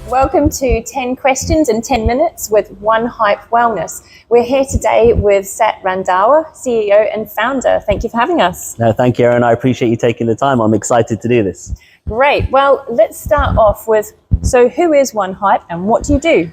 Welcome to 10 Questions in 10 Minutes with One Hype Wellness. We're here today with Sat Randhawa, CEO and founder. Thank you for having us. No, thank you, Erin. I appreciate you taking the time. I'm excited to do this. Great. Well, let's start off with, so who is One Hype and what do you do?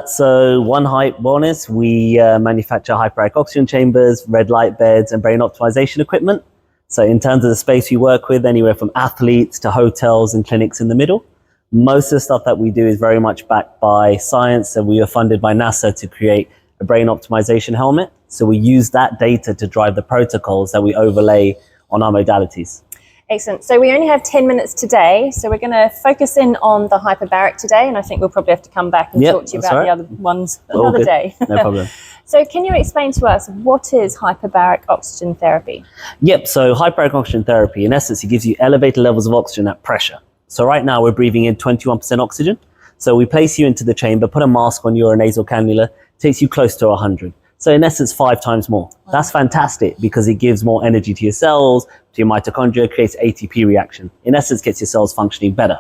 So One Hype Wellness, we manufacture hyperbaric oxygen chambers, red light beds, and brain optimization equipment. So in terms of the space we work with, anywhere from athletes to hotels and clinics in the middle. Most of the stuff that we do is very much backed by science, and we were funded by NASA to create a brain optimization helmet. So we use that data to drive the protocols that we overlay on our modalities. Excellent. So we only have 10 minutes today, so we're going to focus in on the hyperbaric today, and I think we'll probably have to come back and talk to you about the other ones another day. No problem. So can you explain to us, what is hyperbaric oxygen therapy? Yep, so hyperbaric oxygen therapy, in essence, it gives you elevated levels of oxygen at pressure. So right now we're breathing in 21% oxygen. So we place you into the chamber, put a mask on your nasal cannula, takes you close to 100. So in essence, 5 times more. Wow. That's fantastic because it gives more energy to your cells, to your mitochondria, creates ATP reaction. In essence, gets your cells functioning better.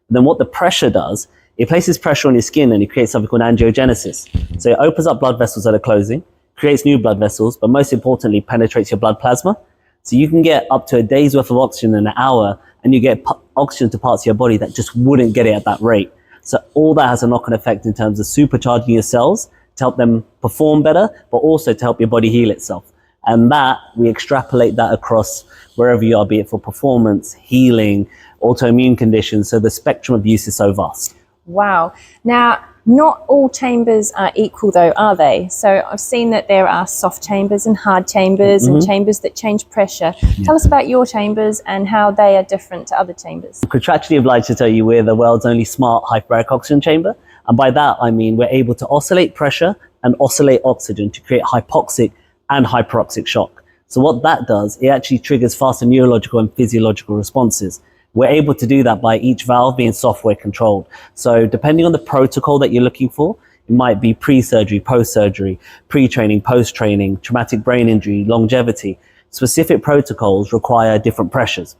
And then what the pressure does, it places pressure on your skin and it creates something called angiogenesis. So it opens up blood vessels that are closing, creates new blood vessels, but most importantly, penetrates your blood plasma. So you can get up to a day's worth of oxygen in an hour, and you get oxygen to parts of your body that just wouldn't get it at that rate. So all that has a knock-on effect in terms of supercharging your cells to help them perform better, but also to help your body heal itself. And that, we extrapolate that across wherever you are, be it for performance, healing, autoimmune conditions. So the spectrum of use is so vast. Wow. Now, not all chambers are equal though, are they? So I've seen that there are soft chambers and hard chambers and chambers that change pressure. Tell us about your chambers and how they are different to other chambers. I'm contractually obliged to tell you we're the world's only smart hyperbaric oxygen chamber. And by that, I mean we're able to oscillate pressure and oscillate oxygen to create hypoxic and hyperoxic shock. So what that does, it actually triggers faster neurological and physiological responses. We're able to do that by each valve being software controlled. So depending on the protocol that you're looking for, it might be pre-surgery, post-surgery, pre-training, post-training, traumatic brain injury, longevity. Specific protocols require different pressures.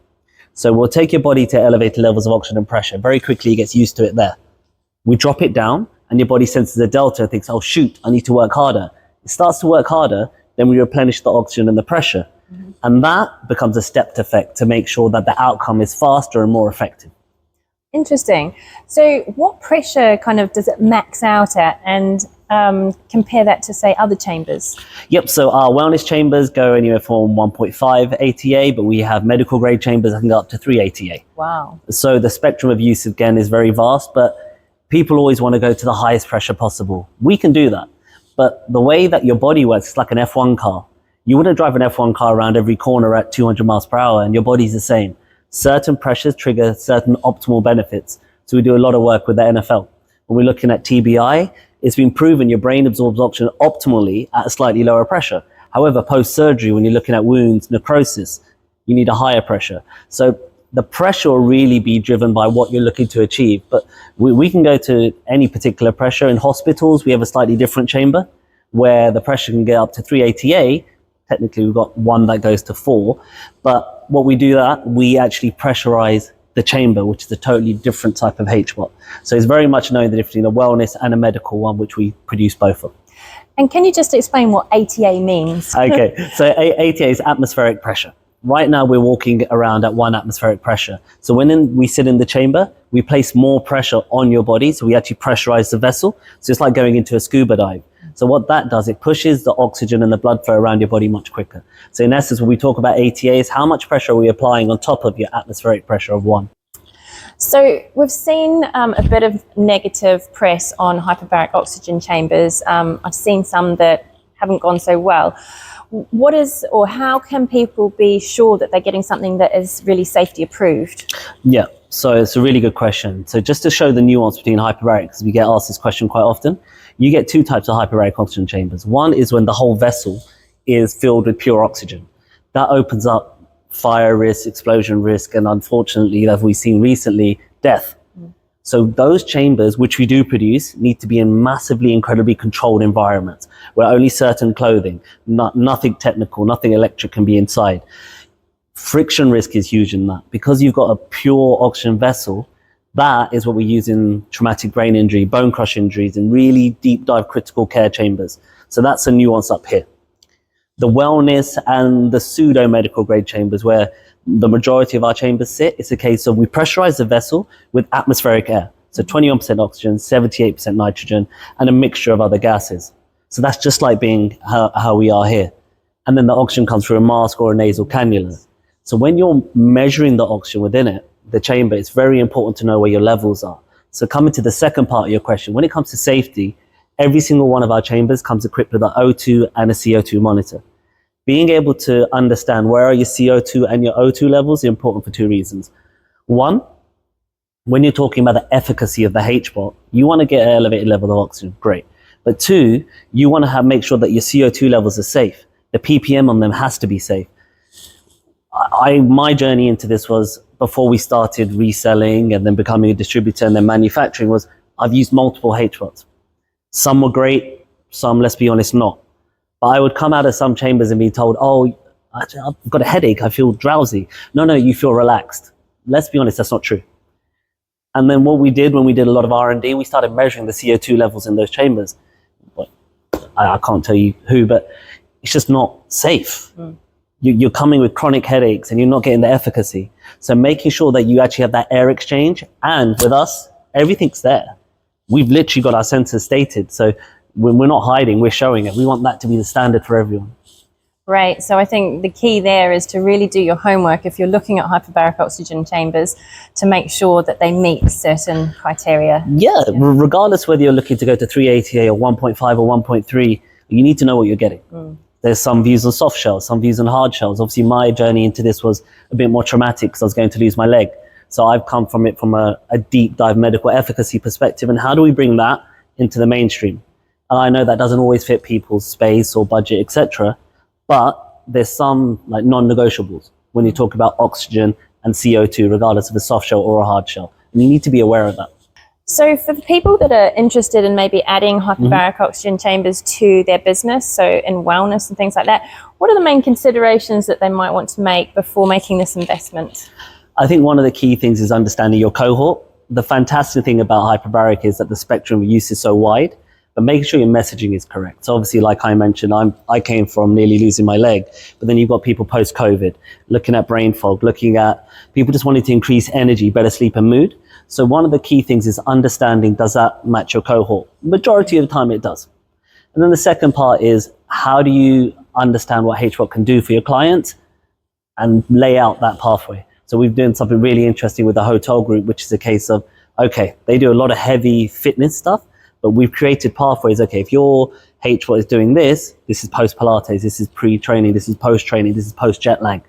So we'll take your body to elevated levels of oxygen and pressure. Very quickly, it gets used to it there. We drop it down and your body senses a delta and thinks, oh shoot, I need to work harder. It starts to work harder, then we replenish the oxygen and the pressure. And that becomes a stepped effect to make sure that the outcome is faster and more effective. Interesting. So what pressure kind of does it max out at, and compare that to, say, other chambers? Yep, so our wellness chambers go anywhere from 1.5 ATA, but we have medical grade chambers that can go up to 3 ATA. Wow. So the spectrum of use, again, is very vast, but people always want to go to the highest pressure possible. We can do that. But the way that your body works, it's like an F1 car. You wouldn't drive an F1 car around every corner at 200 miles per hour, and your body's the same. Certain pressures trigger certain optimal benefits. So we do a lot of work with the NFL. When we're looking at TBI, it's been proven your brain absorbs oxygen optimally at a slightly lower pressure. However, post-surgery, when you're looking at wounds, necrosis, you need a higher pressure. So the pressure will really be driven by what you're looking to achieve. But we can go to any particular pressure. In hospitals, we have a slightly different chamber where the pressure can get up to 3 ATA. Technically, we've got one that goes to 4. But what we do that, we actually pressurize the chamber, which is a totally different type of HBOT. So it's very much knowing the difference between a wellness and a medical one, which we produce both of. And can you just explain what ATA means? Okay, so ATA is atmospheric pressure. Right now, we're walking around at 1 atmospheric pressure. So when we sit in the chamber, we place more pressure on your body. So we actually pressurize the vessel. So it's like going into a scuba dive. So what that does, it pushes the oxygen and the blood flow around your body much quicker. So in essence, when we talk about ATA, is how much pressure are we applying on top of your atmospheric pressure of 1? So we've seen a bit of negative press on hyperbaric oxygen chambers. I've seen some that haven't gone so well. What is, or how can people be sure that they're getting something that is really safety approved? Yeah, so it's a really good question. So just to show the nuance between hyperbaric, because we get asked this question quite often, you get 2 types of hyperbaric oxygen chambers. One is when the whole vessel is filled with pure oxygen. That opens up fire risk, explosion risk, and unfortunately, as we've seen recently, death. So those chambers, which we do produce, need to be in massively, incredibly controlled environments where only certain clothing, nothing technical, nothing electric can be inside. Friction risk is huge in that. Because you've got a pure oxygen vessel, That is what we use in traumatic brain injury, bone crush injuries, and really deep dive critical care chambers. So that's a nuance up here. The wellness and the pseudo medical grade chambers, where the majority of our chambers sit, it's a case of we pressurize the vessel with atmospheric air. So 21% oxygen, 78% nitrogen, and a mixture of other gases. So that's just like being how we are here. And then the oxygen comes through a mask or a nasal cannula. So when you're measuring the oxygen within it, the chamber, it's very important to know where your levels are. So coming to the second part of your question, when it comes to safety, every single one of our chambers comes equipped with an O2 and a CO2 monitor. Being able to understand where are your CO2 and your O2 levels is important for two reasons. One, when you're talking about the efficacy of the HBOT, you want to get an elevated level of oxygen, great. But two, you want to make sure that your CO2 levels are safe. The ppm on them has to be safe. My journey into this was, before we started reselling and then becoming a distributor and then manufacturing, was I've used multiple HBOTs. Some were great, some, let's be honest, not. But I would come out of some chambers and be told, oh, I've got a headache, I feel drowsy. No, you feel relaxed. Let's be honest, that's not true. And then what we did when we did a lot of R&D, we started measuring the CO2 levels in those chambers. I can't tell you who, but it's just not safe. You're coming with chronic headaches and you're not getting the efficacy. So making sure that you actually have that air exchange, and with us, everything's there. We've literally got our sensors stated. So when we're not hiding, we're showing it. We want that to be the standard for everyone. Right. So I think the key there is to really do your homework if you're looking at hyperbaric oxygen chambers, to make sure that they meet certain criteria. Yeah, regardless whether you're looking to go to 380A or 1.5 or 1.3, you need to know what you're getting. There's some views on soft shells, some views on hard shells. Obviously, my journey into this was a bit more traumatic because I was going to lose my leg. So I've come from it from a deep dive medical efficacy perspective. And how do we bring that into the mainstream? And I know that doesn't always fit people's space or budget, etc. But there's some like non-negotiables when you talk about oxygen and CO2, regardless of a soft shell or a hard shell. And you need to be aware of that. So for the people that are interested in maybe adding hyperbaric oxygen chambers to their business, so in wellness and things like that, what are the main considerations that they might want to make before making this investment? I think one of the key things is understanding your cohort. The fantastic thing about hyperbaric is that the spectrum of use is so wide, but making sure your messaging is correct. So obviously, like I mentioned, I came from nearly losing my leg, but then you've got people post-COVID, looking at brain fog, looking at people just wanting to increase energy, better sleep and mood. So one of the key things is understanding, does that match your cohort? Majority of the time it does. And then the second part is, how do you understand what HBOT can do for your clients and lay out that pathway? So we've done something really interesting with the hotel group, which is a case of, okay, they do a lot of heavy fitness stuff, but we've created pathways. Okay, if your HBOT is doing this is post-Pilates, this is pre-training, this is post-training, this is post-jet lag.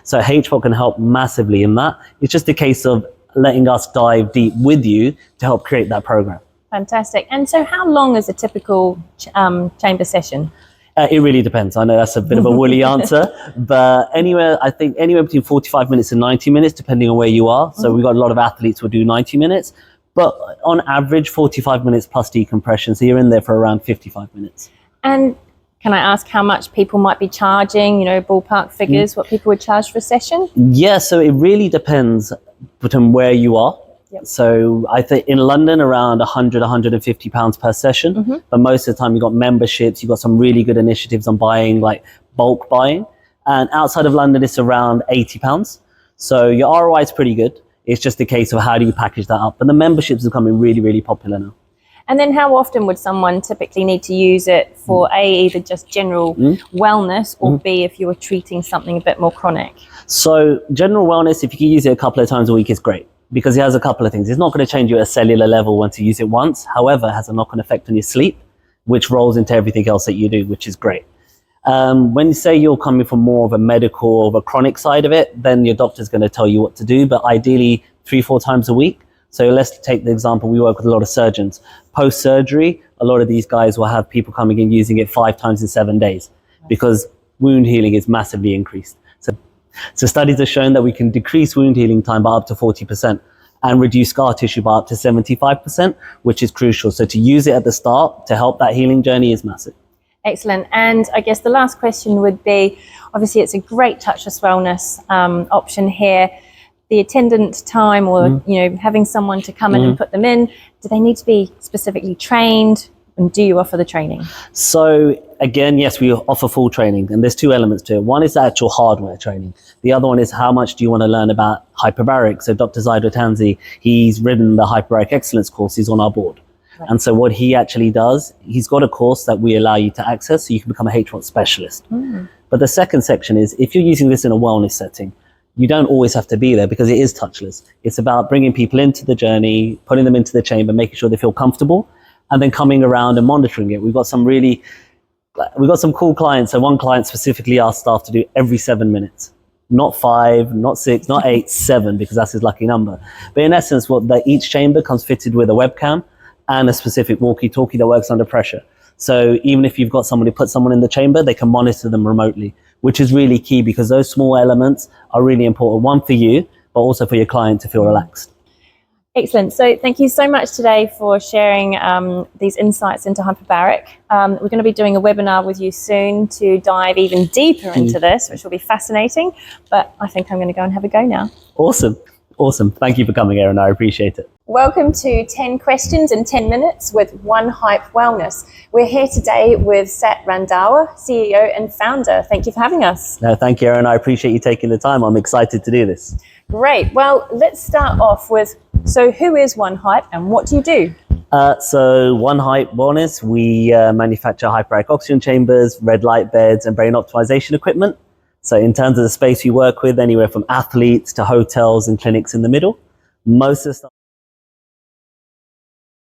So HBOT can help massively in that. It's just a case of letting us dive deep with you to help create that program. Fantastic. And so how long is a typical chamber session? It really depends. I know that's a bit of a woolly answer, but I think anywhere between 45 minutes and 90 minutes, depending on where you are. So we've got a lot of athletes who do 90 minutes, but on average, 45 minutes plus decompression. So you're in there for around 55 minutes. And can I ask how much people might be charging, ballpark figures, what people would charge for a session? Yeah, so it really depends between where you are. Yep. So I think in London, around 100, 150 pounds per session. But most of the time you've got memberships, you've got some really good initiatives on buying, like bulk buying. And outside of London, it's around 80 pounds. So your ROI is pretty good. It's just a case of how do you package that up. But the memberships are becoming really, really popular now. And then how often would someone typically need to use it for either just general wellness or B, if you were treating something a bit more chronic? So general wellness, if you can use it a couple of times a week, is great, because it has a couple of things. It's not going to change you at a cellular level once you use it once. However, it has a knock-on effect on your sleep, which rolls into everything else that you do, which is great. When you say you're coming from more of a medical or of a chronic side of it, then your doctor's going to tell you what to do, but ideally 3-4 times a week. So let's take the example, we work with a lot of surgeons. Post-surgery, a lot of these guys will have people coming in using it 5 times in 7 days, because wound healing is massively increased. So studies have shown that we can decrease wound healing time by up to 40% and reduce scar tissue by up to 75%, which is crucial. So to use it at the start to help that healing journey is massive. Excellent. And I guess the last question would be, obviously it's a great touchless wellness option here. the attendant time, or having someone to come in and put them in, do they need to be specifically trained, and do you offer the training? So again, yes, we offer full training, and there's two elements to it. One is the actual hardware training. The other one is how much do you want to learn about hyperbaric. So Dr. Zaido Tanzi, he's written the Hyperbaric Excellence course. He's on our board. Right. And so what he actually does, he's got a course that we allow you to access so you can become a HBOT specialist. But the second section is, if you're using this in a wellness setting, you don't always have to be there because it is touchless. It's about bringing people into the journey, putting them into the chamber, making sure they feel comfortable, and then coming around and monitoring it. We've got some cool clients. So one client specifically asked staff to do every 7 minutes, not 5, not 6, not 8, 7, because that's his lucky number. But in essence, each chamber comes fitted with a webcam and a specific walkie-talkie that works under pressure. So even if you've got someone who puts someone in the chamber, they can monitor them remotely, which is really key because those small elements are really important. One for you, but also for your client to feel relaxed. Excellent. So thank you so much today for sharing these insights into hyperbaric. We're going to be doing a webinar with you soon to dive even deeper into this, which will be fascinating. But I think I'm going to go and have a go now. Awesome. Thank you for coming, Erin. I appreciate it. Welcome to 10 Questions in 10 Minutes with One Hype Wellness. We're here today with Sat Randhawa, CEO and founder. Thank you for having us. No, thank you, Erin. I appreciate you taking the time. I'm excited to do this. Great. Well, let's start off with, so who is One Hype and what do you do? So One Hype Wellness, we manufacture hyperbaric oxygen chambers, red light beds, and brain optimization equipment. So in terms of the space we work with, anywhere from athletes to hotels and clinics in the middle. Most of the stuff